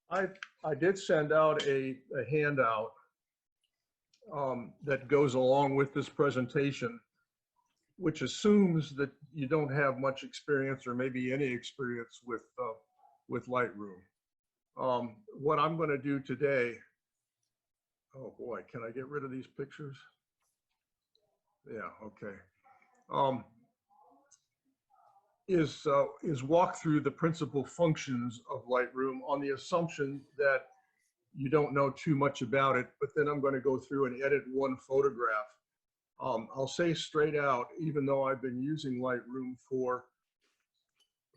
I, I did send out a handout that goes along with this presentation, which assumes that you don't have much experience or maybe any experience with Lightroom. What I'm going to do today, oh boy, can I get rid of these pictures? Yeah, okay. Is walk through the principal functions of Lightroom on the assumption that you don't know too much about it, but then I'm going to go through and edit one photograph. I'll say straight out, even though I've been using Lightroom for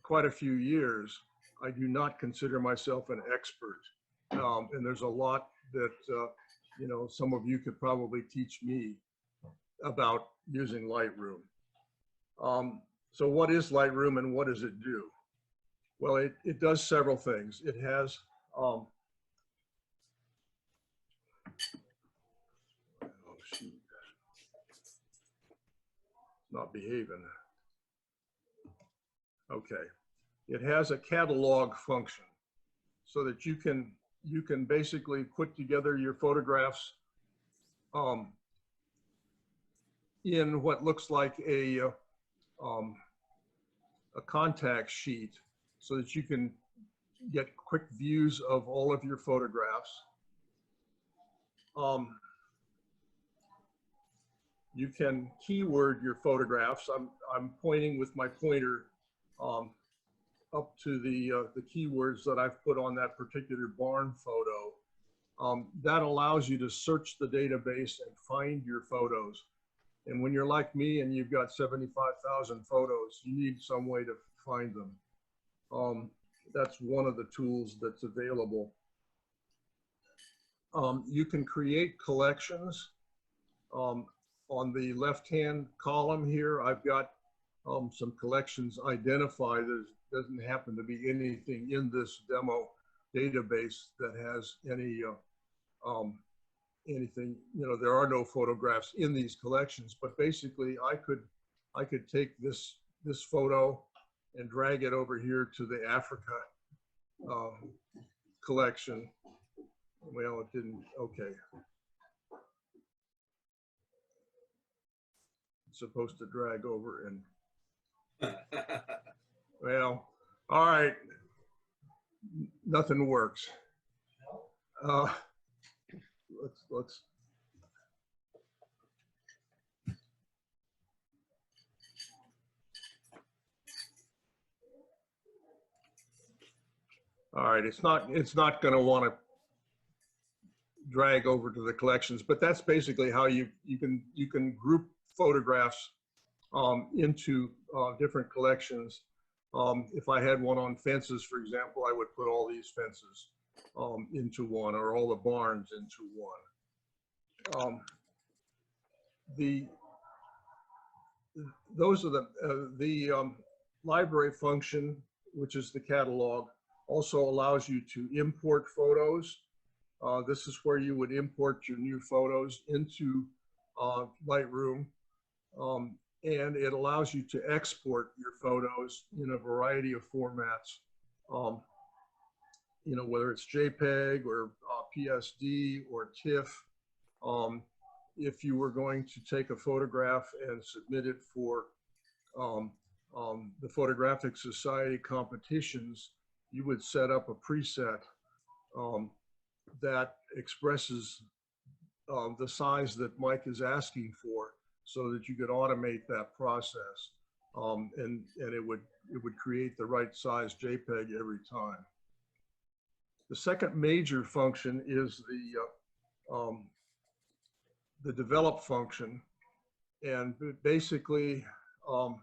quite a few years, I do not consider myself an expert. And there's a lot that, you know, some of you could probably teach me about using Lightroom. So what is Lightroom and what does it do? Well, it does several things. It has, oh shoot, not behaving. Okay, it has a catalog function so that you can basically put together your photographs in what looks like a contact sheet so that you can get quick views of all of your photographs. You can keyword your photographs. I'm pointing with my pointer up to the keywords that I've put on that particular barn photo. That allows you to search the database and find your photos. And when you're like me and you've got 75,000 photos, you need some way to find them. That's one of the tools that's available. You can create collections. On the left-hand column here, I've got some collections identified. There doesn't happen to be anything in this demo database that has any anything, you know, there are no photographs in these collections, but basically I could take this photo and drag it over here to the Africa collection. Well, it didn't, okay. It's supposed to drag over and, well, all right, nothing works. Let's all right, it's not going to want to drag over to the collections, but that's basically how you can group photographs into different collections. If I had one on fences, for example, I would put all these fences into one, or all the barns into one. Those are the library function, which is the catalog, also allows you to import photos. This is where you would import your new photos into Lightroom. And it allows you to export your photos in a variety of formats. You know, whether it's JPEG or PSD or TIFF. If you were going to take a photograph and submit it for the Photographic Society competitions, you would set up a preset that expresses the size that Mike is asking for, so that you could automate that process, and it would create the right size JPEG every time. The second major function is the develop function, and basically I'm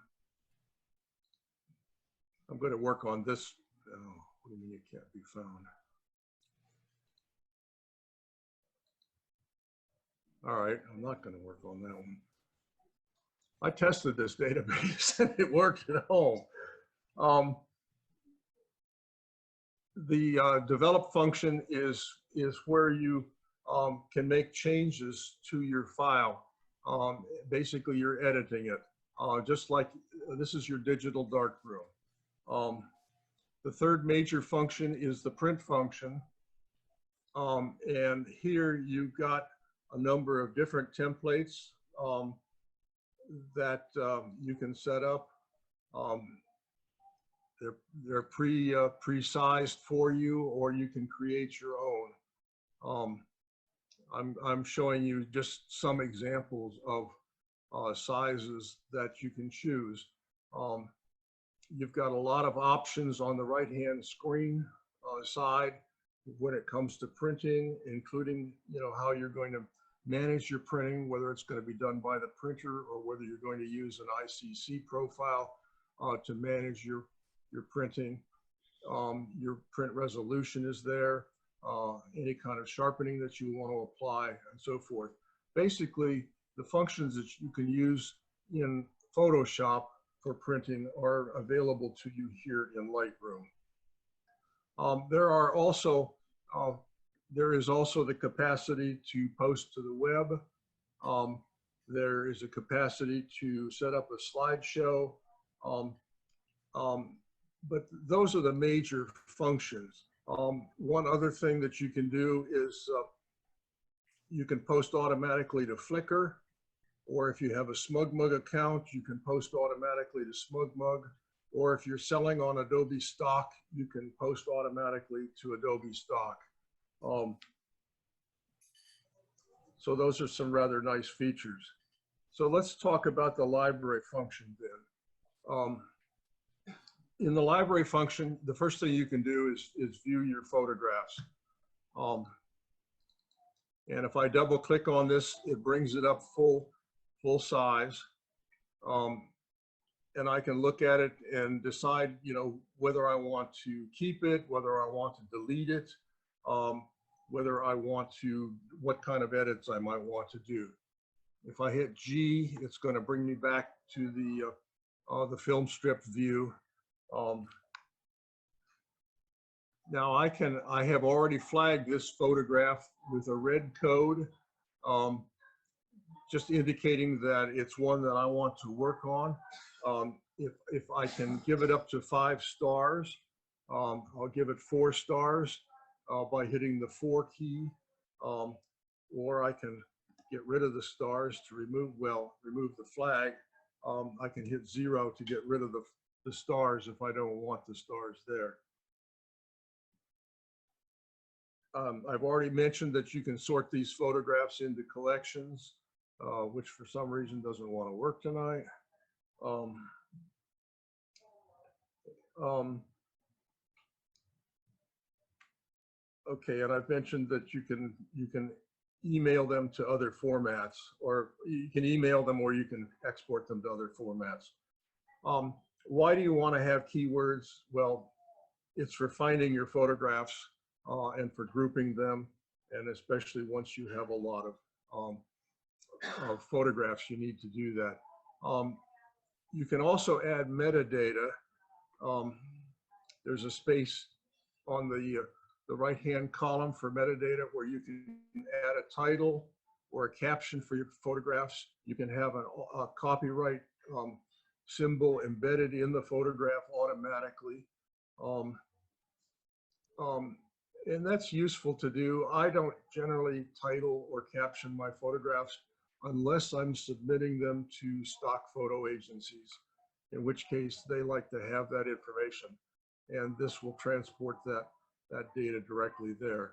going to work on this. Oh, what do you mean it can't be found? All right, I'm not going to work on that one. I tested this database and it worked at home. The develop function is where you can make changes to your file. Basically, you're editing it, just like this is your digital darkroom. The third major function is the print function, And here you've got a number of different templates that you can set up. Um, they're pre-sized for you, or you can create your own. I'm showing you just some examples of sizes that you can choose. You've got a lot of options on the right-hand screen side when it comes to printing, including how you're going to manage your printing, whether it's going to be done by the printer or whether you're going to use an ICC profile to manage your printing. Your print resolution is there, any kind of sharpening that you want to apply, and so forth. Basically, the functions that you can use in Photoshop for printing are available to you here in Lightroom. There is also the capacity to post to the web. There is a capacity to set up a slideshow. But those are the major functions. One other thing that you can do is you can post automatically to Flickr, or if you have a SmugMug account, you can post automatically to SmugMug, or if you're selling on Adobe Stock, you can post automatically to Adobe Stock. So those are some rather nice features. So let's talk about the library function then. In the library function, the first thing you can do is view your photographs. And if I double click on this, it brings it up full size. And I can look at it and decide, whether I want to keep it, whether I want to delete it, whether I want to, what kind of edits I might want to do. If I hit G, it's going to bring me back to the film strip view. Now I have already flagged this photograph with a red code, just indicating that it's one that I want to work on. If I can give it up to 5 stars, I'll give it 4 stars by hitting the 4 key, or I can get rid of the stars to remove the flag. I can hit 0 to get rid of the stars if I don't want the stars there. I've already mentioned that you can sort these photographs into collections, which for some reason doesn't want to work tonight. Okay, and I've mentioned that you can email them to other formats, or you can email them, or you can export them to other formats. Why do you want to have keywords? Well, it's for finding your photographs and for grouping them, and especially once you have a lot of photographs, you need to do that. You can also add metadata. There's a space on the right-hand column for metadata where you can add a title or a caption for your photographs. You can have a copyright symbol embedded in the photograph automatically. And that's useful to do. I don't generally title or caption my photographs unless I'm submitting them to stock photo agencies, in which case they like to have that information. And this will transport that data directly there.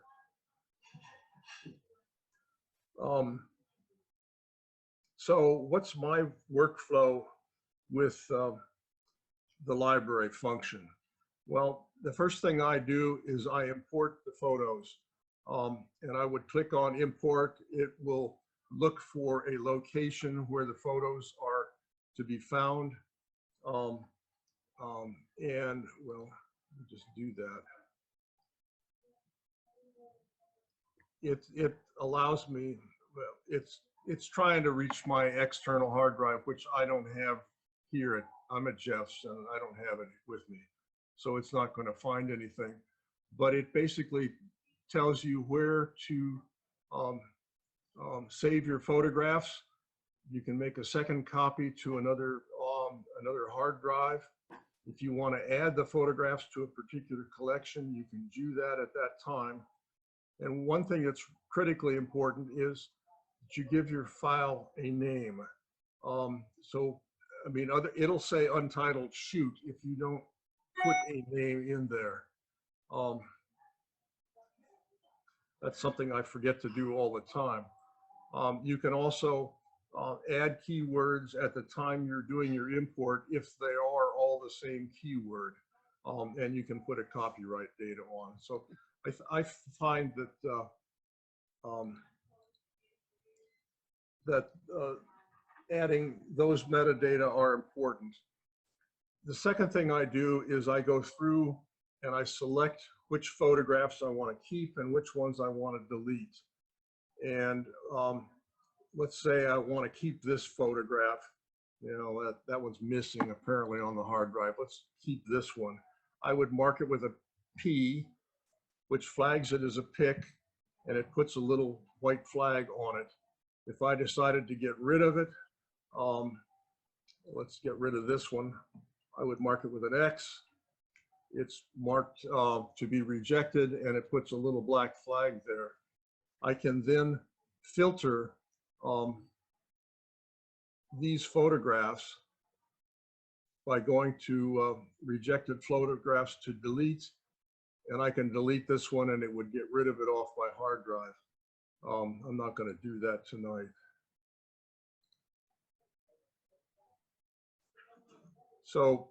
So what's my workflow with the library function? Well, the first thing I do is I import the photos, and I would click on import. It will look for a location where the photos are to be found. And well, let me just do that. It allows me, well, it's trying to reach my external hard drive, which I don't have here. I'm at Jeff's and I don't have it with me. So it's not going to find anything, but it basically tells you where to save your photographs. You can make a second copy to another hard drive. If you want to add the photographs to a particular collection, you can do that at that time. And one thing that's critically important is that you give your file a name. So, I mean, it'll say untitled shoot if you don't put a name in there. That's something I forget to do all the time. You can also add keywords at the time you're doing your import if they are all the same keyword, and you can put a copyright date on. So I find that adding those metadata are important. The second thing I do is I go through and I select which photographs I want to keep and which ones I want to delete. And let's say I want to keep this photograph. You know, that one's missing apparently on the hard drive. Let's keep this one. I would mark it with a P, which flags it as a pic, and it puts a little white flag on it. If I decided to get rid of it, let's get rid of this one. I would mark it with an X. It's marked to be rejected, and it puts a little black flag there. I can then filter these photographs by going to rejected photographs to delete, and I can delete this one and it would get rid of it off my hard drive. I'm not going to do that tonight. So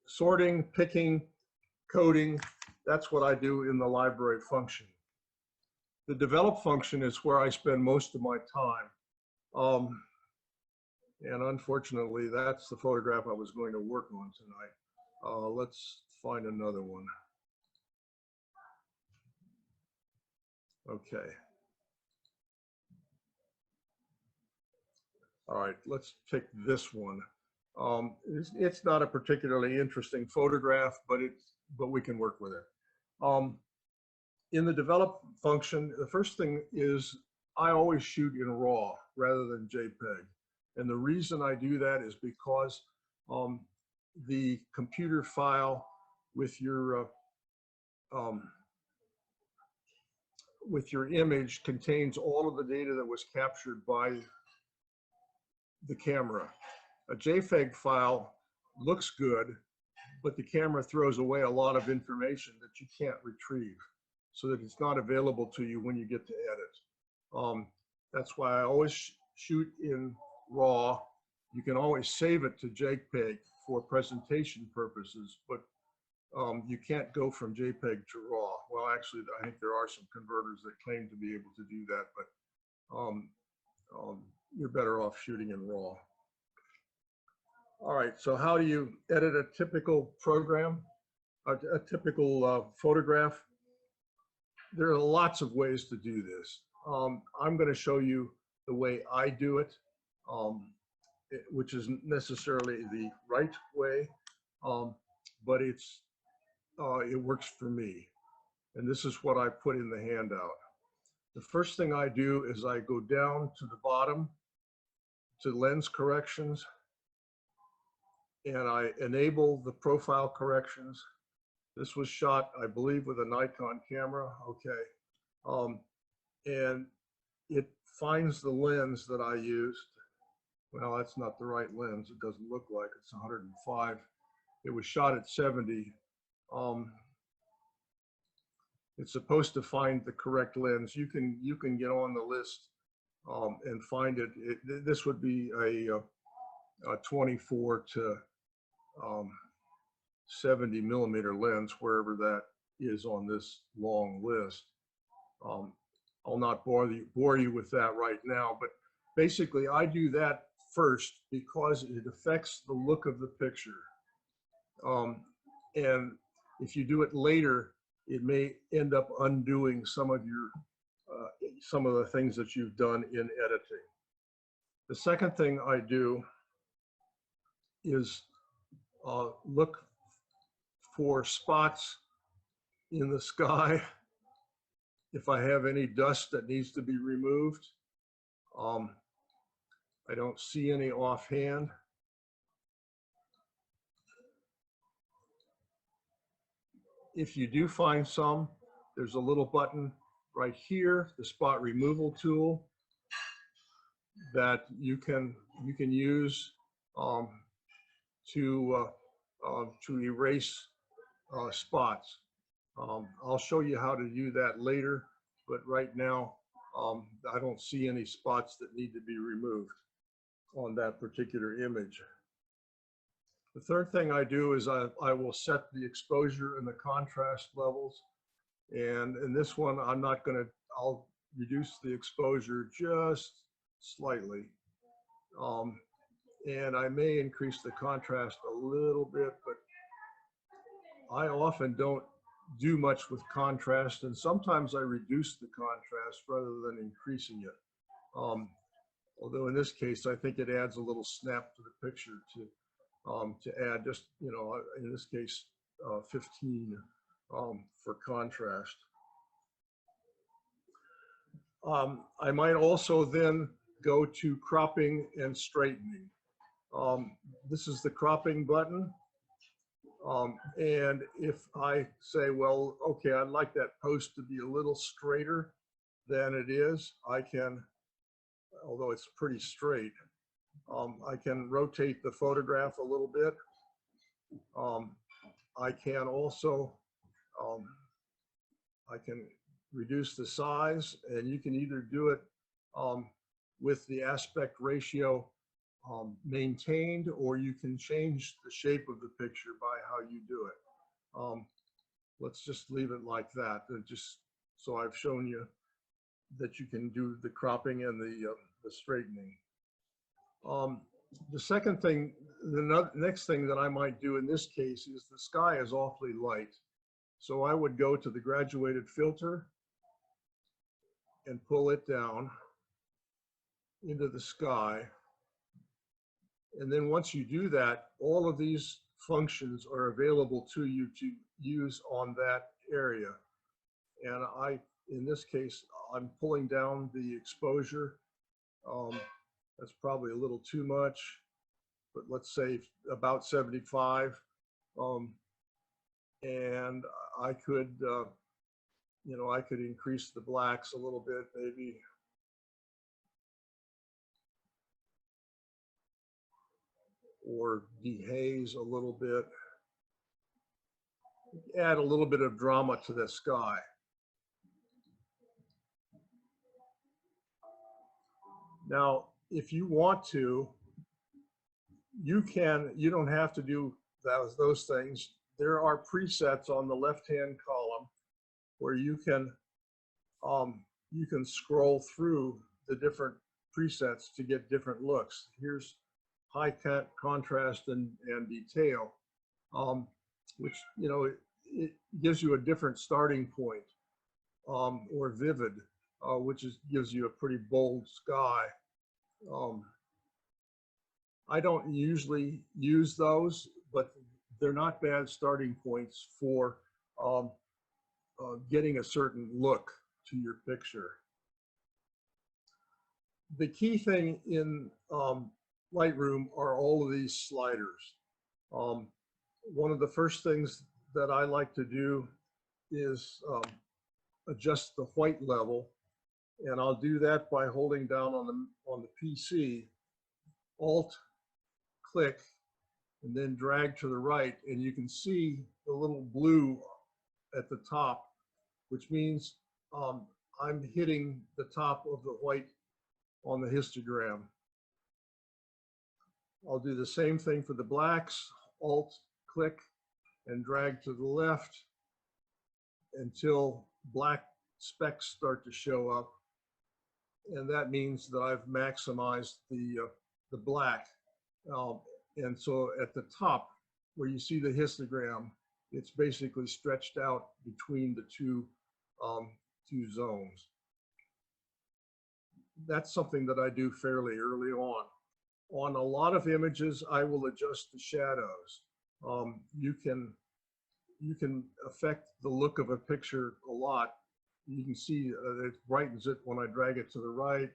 sorting, picking, coding, that's what I do in the library function. The develop function is where I spend most of my time. And unfortunately, that's the photograph I was going to work on tonight. Let's find another one. Okay. All right, let's pick this one. It's not a particularly interesting photograph, but we can work with it. In the develop function, the first thing is I always shoot in RAW rather than JPEG. And the reason I do that is because the computer file with your image contains all of the data that was captured by the camera. A JPEG file looks good, but the camera throws away a lot of information that you can't retrieve, so that it's not available to you when you get to edit. That's why I always shoot in RAW. You can always save it to JPEG for presentation purposes, but you can't go from JPEG to RAW. Well, actually, I think there are some converters that claim to be able to do that, but you're better off shooting in RAW. All right, so how do you edit a typical program, a typical photograph? There are lots of ways to do this. I'm going to show you the way I do it, which isn't necessarily the right way, but it works for me. And this is what I put in the handout. The first thing I do is I go down to the bottom to lens corrections, and I enable the profile corrections. This was shot, I believe, with a Nikon camera. Okay. And it finds the lens that I used. Well, that's not the right lens. It doesn't look like it's 105. It was shot at 70. It's supposed to find the correct lens. You can get on the list and find it. This would be a 24 to 70 millimeter lens, wherever that is on this long list. I'll not bore you with that right now, but basically I do that first because it affects the look of the picture. And if you do it later, it may end up undoing some of the things that you've done in editing. The second thing I do is look for spots in the sky. If I have any dust that needs to be removed, I don't see any offhand. If you do find some, there's a little button right here, the spot removal tool that you can use um, to erase spots. I'll show you how to do that later, but right now I don't see any spots that need to be removed on that particular image. The third thing I do is I will set the exposure and the contrast levels. And in this one, I'll reduce the exposure just slightly. And I may increase the contrast a little bit, but I often don't do much with contrast, and sometimes I reduce the contrast rather than increasing it. Although in this case, I think it adds a little snap to the picture to add just, in this case, 15 for contrast. I might also then go to cropping and straightening. This is the cropping button. And if I say, well, okay, I'd like that post to be a little straighter than it is, I can, although it's pretty straight, I can rotate the photograph a little bit. I can also, I can reduce the size, and you can either do it with the aspect ratio maintained, or you can change the shape of the picture by how you do it. Let's just leave it like that. Just so I've shown you that you can do the cropping and the straightening. The second thing, the next thing that I might do in this case is the sky is awfully light. So I would go to the graduated filter and pull it down into the sky. And then once you do that, all of these functions are available to you to use on that area. And in this case, I'm pulling down the exposure. That's probably a little too much, but let's say about 75. And I could, I could increase the blacks a little bit, maybe. Or dehaze a little bit. Add a little bit of drama to the sky. Now, if you want to, you don't have to do those things. There are presets on the left-hand column where you can scroll through the different presets to get different looks. Here's high contrast and detail, which, it gives you a different starting point, or vivid, which gives you a pretty bold sky. I don't usually use those, but they're not bad starting points for getting a certain look to your picture. The key thing in Lightroom are all of these sliders. One of the first things that I like to do is adjust the white level, and I'll do that by holding down on the PC, Alt, click, and then drag to the right, and you can see the little blue at the top, which means I'm hitting the top of the white on the histogram. I'll do the same thing for the blacks, Alt, click, and drag to the left until black specks start to show up. And that means that I've maximized the black. And so at the top, where you see the histogram, it's basically stretched out between the two zones. That's something that I do fairly early on. On a lot of images, I will adjust the shadows. You can affect the look of a picture a lot. You can see it brightens it when I drag it to the right,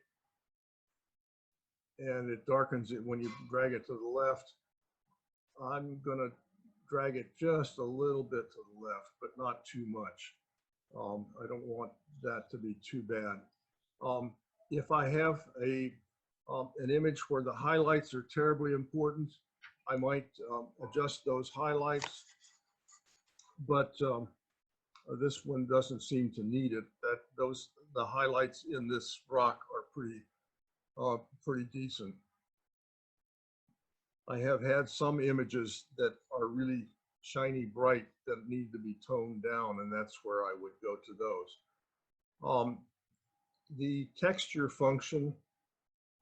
and it darkens it when you drag it to the left. I'm gonna drag it just a little bit to the left, but not too much. I don't want that to be too bad. If I have an image where the highlights are terribly important, I might adjust those highlights, but this one doesn't seem to need it. The highlights in this rock are pretty decent. I have had some images that are really shiny bright that need to be toned down, and that's where I would go to those. The texture function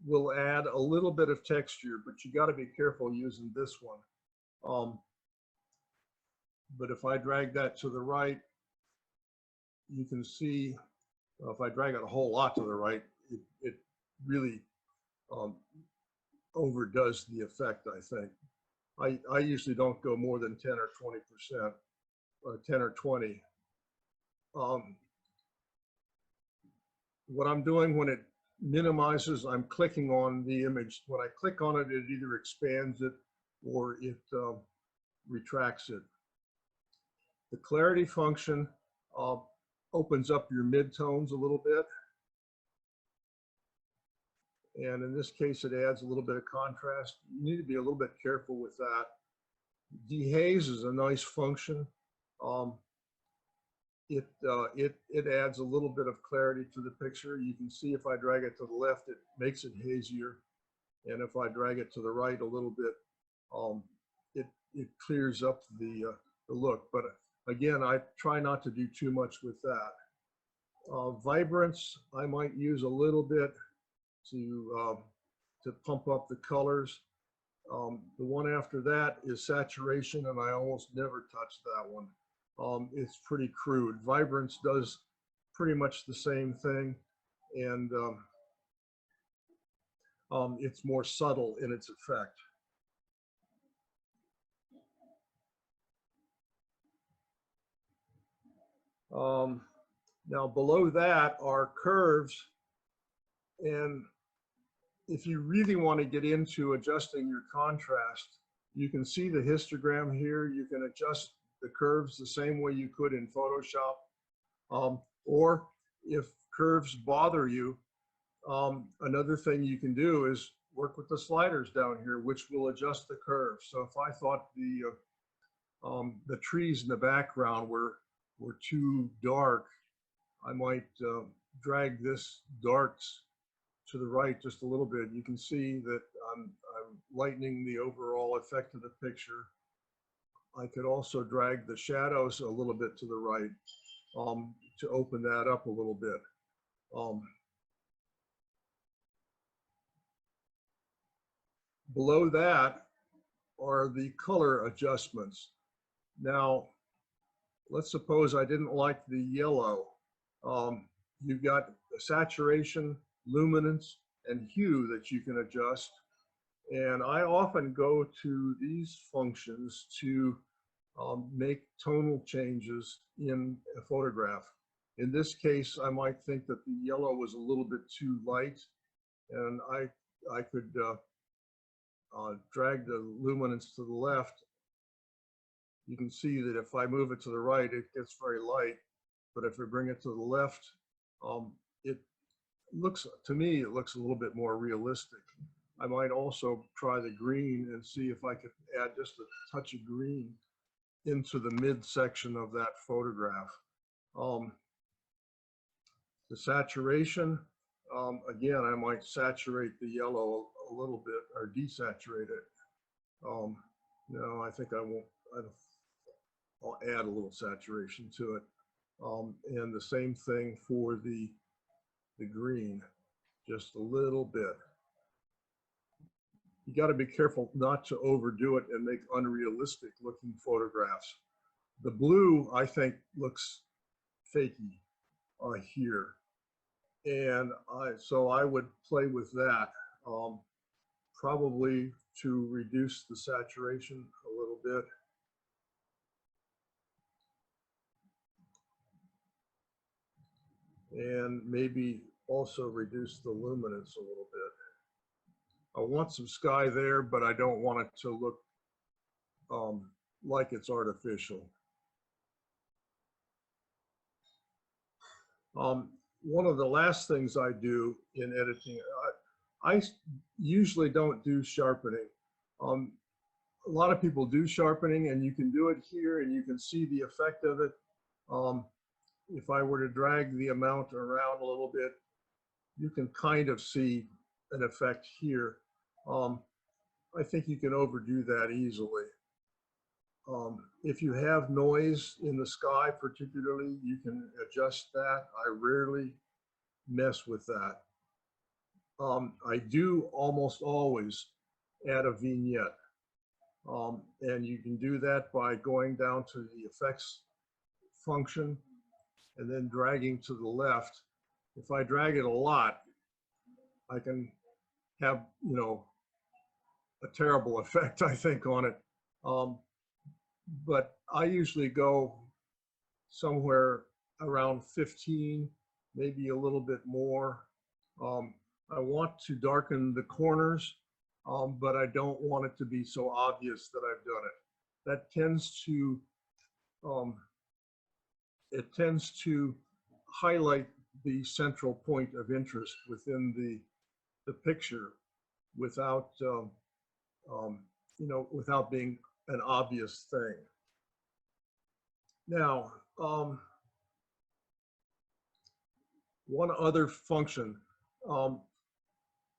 will add a little bit of texture, but you got to be careful using this one. But if I drag that to the right, you can see if I drag it a whole lot to the right, it really overdoes the effect, I think. I usually don't go more than 10 or 20%, or 10 or 20. What I'm doing when it minimizes, I'm clicking on the image. When I click on it, it either expands it or it retracts it. The clarity function opens up your midtones a little bit. And in this case, it adds a little bit of contrast. You need to be a little bit careful with that. Dehaze is a nice function. It adds a little bit of clarity to the picture. You can see if I drag it to the left, it makes it hazier. And if I drag it to the right a little bit, it clears up the look. But again, I try not to do too much with that. Vibrance, I might use a little bit to pump up the colors. The one after that is saturation, and I almost never touch that one. It's pretty crude. Vibrance does pretty much the same thing, and it's more subtle in its effect. Now below that are curves, and if you really want to get into adjusting your contrast, you can see the histogram here. You can adjust the curves the same way you could in Photoshop. Or if curves bother you, another thing you can do is work with the sliders down here, which will adjust the curve. So if I thought the trees in the background were too dark, I might drag this darks to the right just a little bit. You can see that I'm lightening the overall effect of the picture. I could also drag the shadows a little bit to the right to open that up a little bit. Below that are the color adjustments. Now, let's suppose I didn't like the yellow. You've got saturation, luminance, and hue that you can adjust. And I often go to these functions to make tonal changes in a photograph. In this case, I might think that the yellow was a little bit too light, and I could drag the luminance to the left. You can see that if I move it to the right, it gets very light. But if I bring it to the left, it looks, to me, it looks a little bit more realistic. I might also try the green and see if I could add just a touch of green into the midsection of that photograph. The saturation, again, I might saturate the yellow a little bit or desaturate it. No, I think I won't. I'll add a little saturation to it. And the same thing for the green, just a little bit. You got to be careful not to overdo it and make unrealistic looking photographs. The blue, I think, looks fakey here. And so I would play with that, probably to reduce the saturation a little bit. And maybe also reduce the luminance a little bit. I want some sky there, but I don't want it to look like it's artificial. One of the last things I do in editing, I usually don't do sharpening. A lot of people do sharpening, and you can do it here and you can see the effect of it. If I were to drag the amount around a little bit, you can kind of see an effect here. I think you can overdo that easily. If you have noise in the sky particularly, you can adjust that. I rarely mess with that. I do almost always add a vignette. And you can do that by going down to the effects function and then dragging to the left. If I drag it a lot, I can have, you know, a terrible effect, I think, on it. But I usually go somewhere around 15, maybe a little bit more. I want to darken the corners, but I don't want it to be so obvious that I've done it. That tends to, it tends to highlight the central point of interest within the picture without, you know, without being an obvious thing. Now, one other function,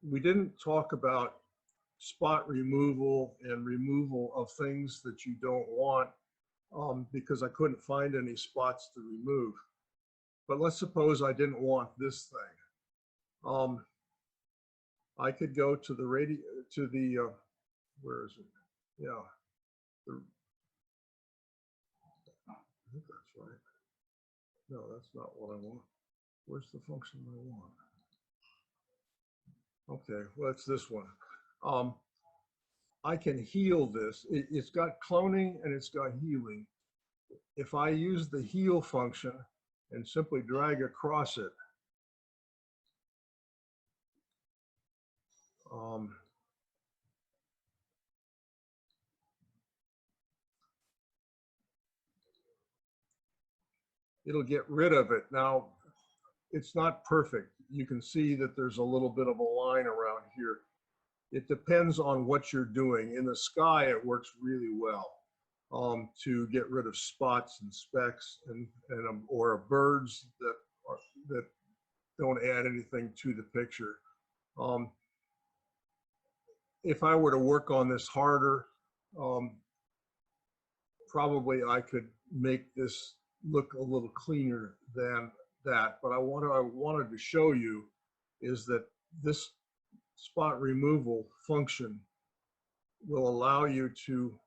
we didn't talk about spot removal and removal of things that you don't want, because I couldn't find any spots to remove. But let's suppose I didn't want this thing. I could go to the where is it? Yeah, I think that's right. No, that's not what I want. Where's the function I want? Okay, well, it's this one. I can heal this. It's got cloning and it's got healing. If I use the heal function and simply drag across it, it'll get rid of it. Now, it's not perfect. You can see that there's a little bit of a line around here. It depends on what you're doing. In the sky, it works really well to get rid of spots and specks or birds that don't add anything to the picture. If I were to work on this harder, probably I could make this look a little cleaner than that. But what I wanted to show you is that this spot removal function will allow you to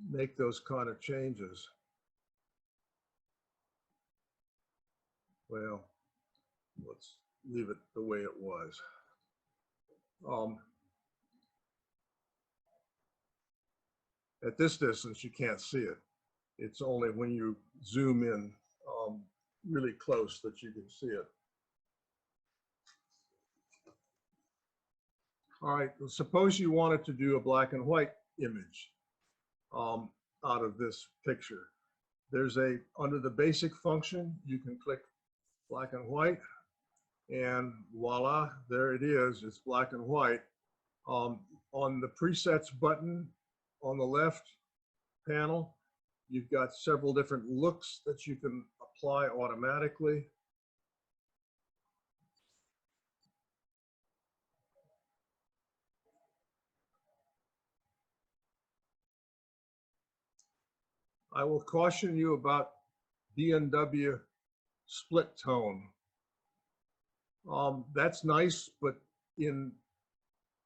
make those kind of changes. Well, let's leave it the way it was. At this distance, you can't see it. It's only when you zoom in really close that you can see it. All right, well, suppose you wanted to do a black and white image out of this picture. There's under the basic function, you can click black and white, and voila, there it is. It's black and white. On the presets button on the left panel, you've got several different looks that you can apply automatically. I will caution you about B&W split tone. That's nice, but in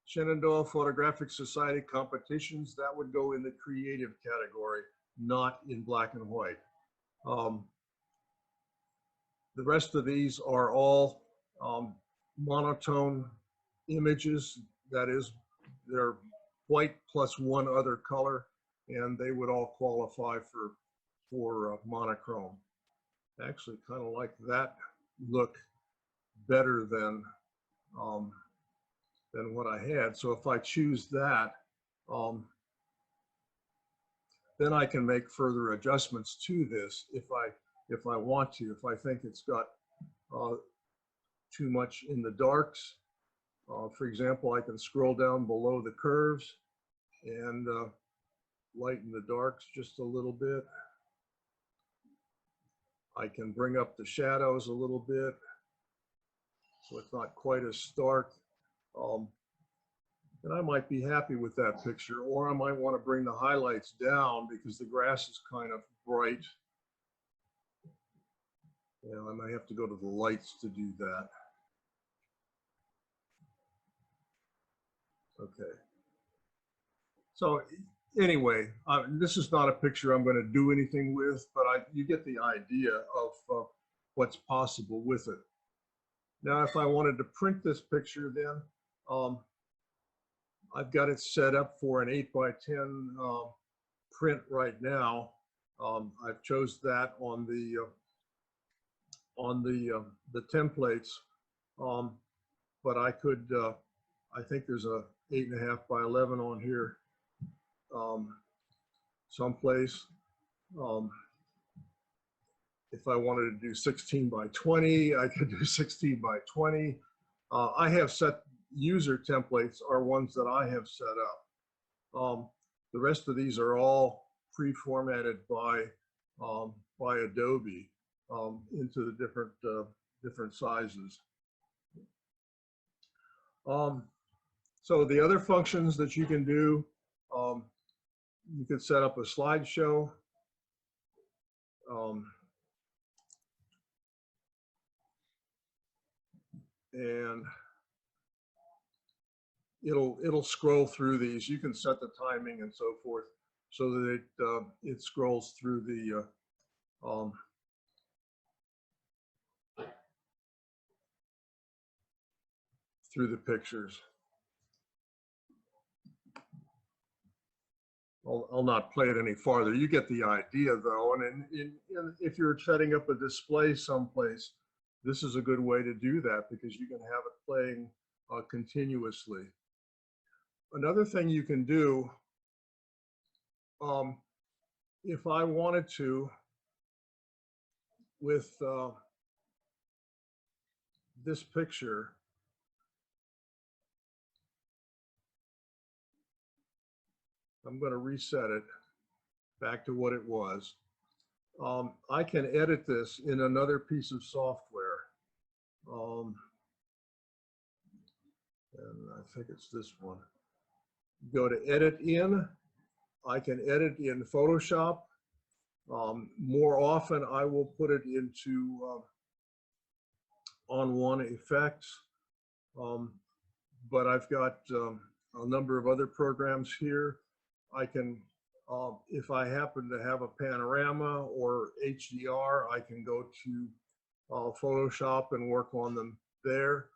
Shenandoah Photographic Society competitions, that would go in the creative category, not in black and white. The rest of these are all monotone images. That is, they're white plus one other color, and they would all qualify for monochrome. I actually kind of like that look better than what I had. So if I choose that, then I can make further adjustments to this. If I if I want to. If I think it's got too much in the darks, for example, I can scroll down below the curves and lighten the darks just a little bit. I can bring up the shadows a little bit so it's not quite as stark. And I might be happy with that picture, or I might want to bring the highlights down because the grass is kind of bright. And I might have to go to the lights to do that. Okay. So anyway, this is not a picture I'm going to do anything with, but you get the idea of what's possible with it. Now, if I wanted to print this picture, then I've got it set up for an 8x10 print right now. I've chose that on the templates, but I could. I think there's a 8.5x11 on here someplace. If I wanted to do 16x20, I could do 16x20. I have set user templates are ones that I have set up. The rest of these are all pre-formatted by Adobe into the different sizes. So the other functions that you can do, you could set up a slideshow. And it'll scroll through these. You can set the timing and so forth so that it scrolls through the pictures. I'll not play it any farther. You get the idea though. And if you're setting up a display someplace, this is a good way to do that because you can have it playing continuously. Another thing you can do, if I wanted to, with this picture, I'm going to reset it back to what it was. I can edit this in another piece of software. And I think it's this one. Go to edit in. I can edit in Photoshop. More often I will put it into on-one effects. But I've got a number of other programs here. I can, if I happen to have a panorama or HDR, I can go to Photoshop and work on them there.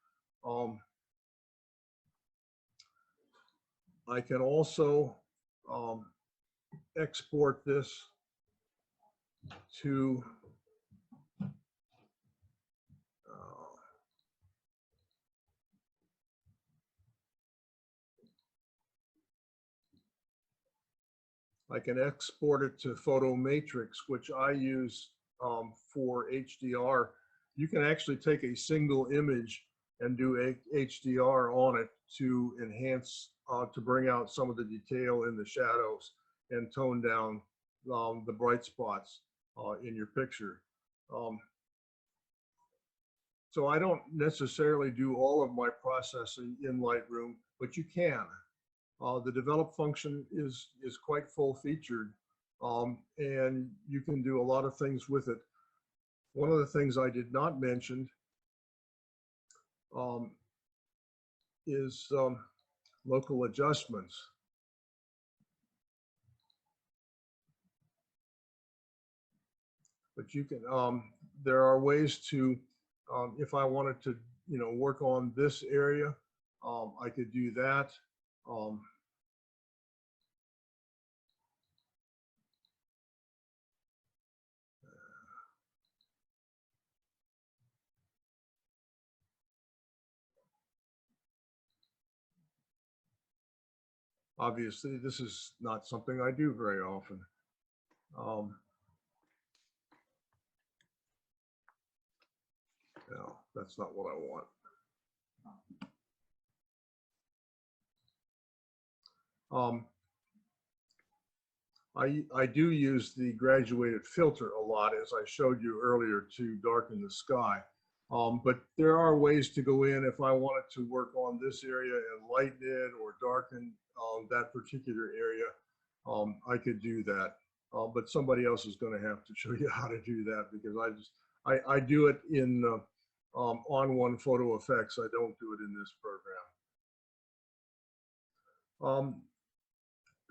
I can also export this to I can export it to Photo Matrix, which I use for HDR. You can actually take a single image and do a HDR on it to enhance, to bring out some of the detail in the shadows and tone down the bright spots in your picture. So I don't necessarily do all of my processing in Lightroom, but you can. The develop function is quite full-featured, and you can do a lot of things with it. One of the things I did not mention is local adjustments. But you can, there are ways to, if I wanted to, work on this area, I could do that. Obviously, this is not something I do very often. No, that's not what I want. I do use the graduated filter a lot, as I showed you earlier, to darken the sky. But there are ways to go in if I wanted to work on this area and lighten it or darken that particular area. I could do that, but somebody else is going to have to show you how to do that, because I do it in on one photo effects. I don't do it in this program.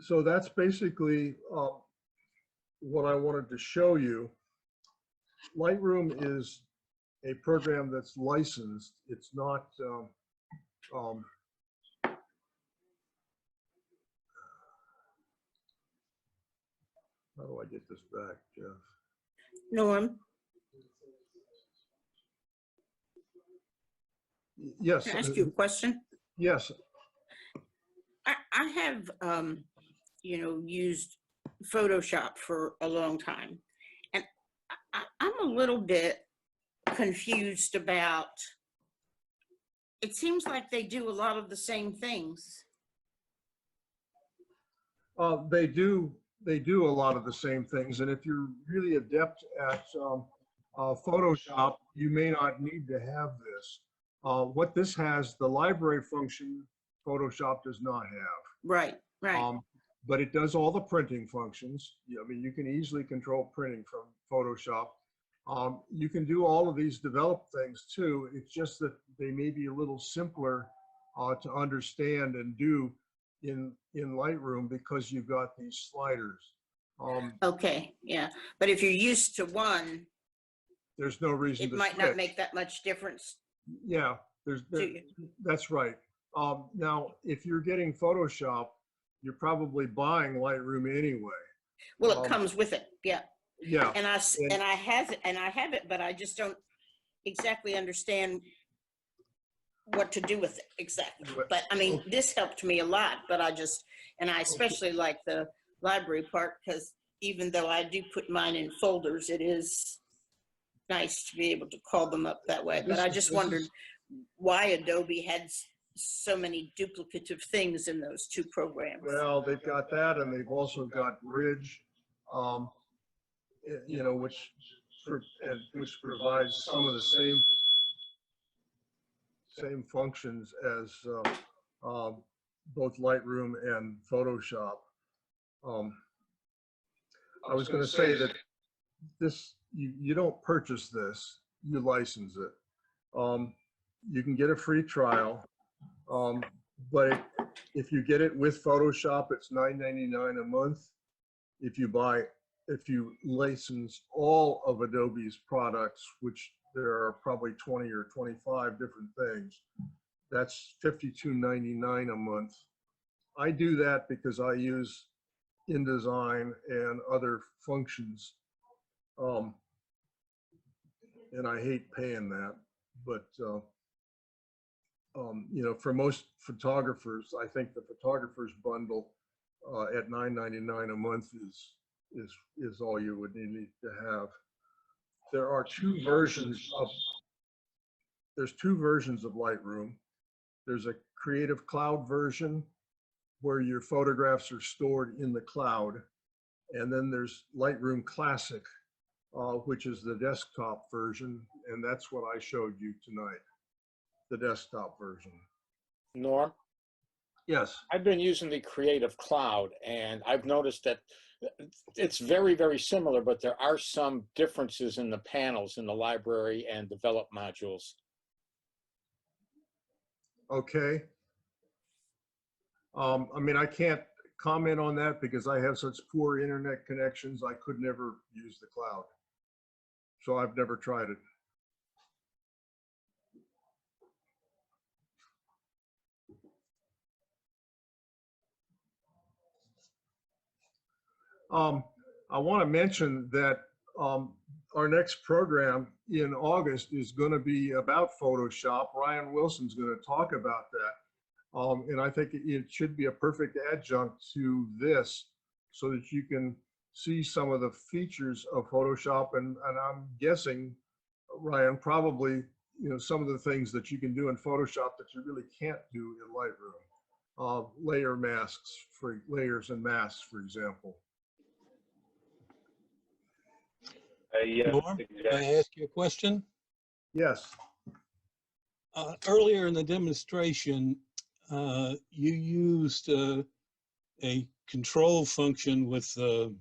So that's basically what I wanted to show you. Lightroom is a program that's licensed. It's not, how do I get this back, Jeff? Norm, Yes. can I ask you a question? Yes. I have, you know, used Photoshop for a long time, and I'm a little bit confused about, it seems like they do a lot of the same things. They do a lot of the same things, and if you're really adept at Photoshop, you may not need to have this. What this has, the library function, Photoshop does not have. Right, right. But it does all the printing functions. I mean, you can easily control printing from Photoshop. You can do all of these developed things too. It's just that they may be a little simpler to understand and do in Lightroom, because you've got these sliders. Okay, yeah. But if you're used to one, there's no reason it to might switch. not make that much difference. Yeah, that's right. Now, if you're getting Photoshop, you're probably buying Lightroom anyway. Well, it comes with it, yeah. Yeah. And I have it, but I just don't exactly understand what to do with it exactly. But I mean, this helped me a lot, but I especially like the library part, because even though I do put mine in folders, it is nice to be able to call them up that way. But I just wondered why Adobe had so many duplicative things in those two programs. Well, they've got that, and they've also got Bridge, you know, which provides some of the same functions as both Lightroom and Photoshop. I was going to say that this, you don't purchase this, you license it. You can get a free trial, but if you get it with Photoshop, it's $9.99 a month. If you license all of Adobe's products, which there are probably 20 or 25 different things, that's $52.99 a month. I do that because I use InDesign and other functions, and I hate paying that. But you know, for most photographers, I think the photographer's bundle at $9.99 a month is all you would need to have. There are two versions of Lightroom. There's a Creative Cloud version where your photographs are stored in the cloud, and then there's Lightroom Classic, which is the desktop version, and that's what I showed you tonight, the desktop version. Norm? Yes. I've been using the Creative Cloud, and I've noticed that it's very, very similar, but there are some differences in the panels in the library and develop modules. Okay. I mean, I can't comment on that because I have such poor internet connections. I could never use the cloud. So I've never tried it. I want to mention that our next program in August is going to be about Photoshop. Ryan Wilson's going to talk about that. And I think it should be a perfect adjunct to this so that you can see some of the features of Photoshop. And I'm guessing, Ryan, probably some of the things that you can do in Photoshop that you really can't do in Lightroom. Layer masks for layers and masks, for example. Yes, Norm, exactly. may I ask you a question? Yes. Earlier in the demonstration, you used a control function with the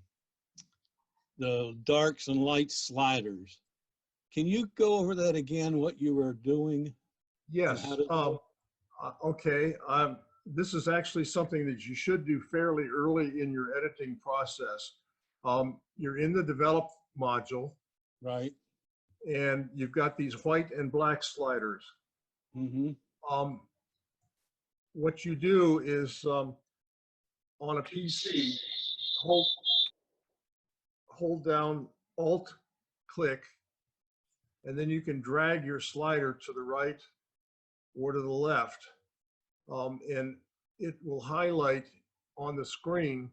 darks and lights sliders. Can you go over that again, what you were doing? Yes. And how to Okay. This is actually something that you should do fairly early in your editing process. You're in the develop module, right. and you've got these white and black sliders. Mm-hmm. What you do is on a PC, hold down Alt, click, and then you can drag your slider to the right or to the left, and it will highlight on the screen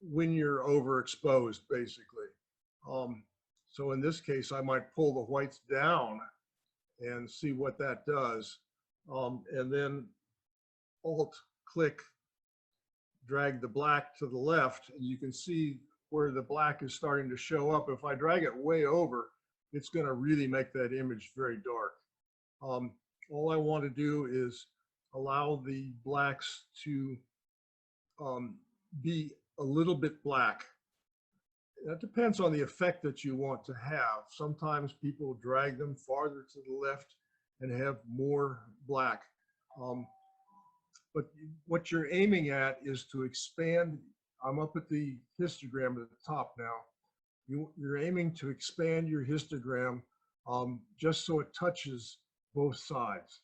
when you're overexposed, basically. So in this case, I might pull the whites down and see what that does, and then Alt, click, drag the black to the left, and you can see where the black is starting to show up. If I drag it way over, it's going to really make that image very dark. All I want to do is allow the blacks to be a little bit black. That depends on the effect that you want to have. Sometimes people drag them farther to the left and have more black. But what you're aiming at is to expand. I'm up at the histogram at the top now. You're aiming to expand your histogram just so it touches both sides.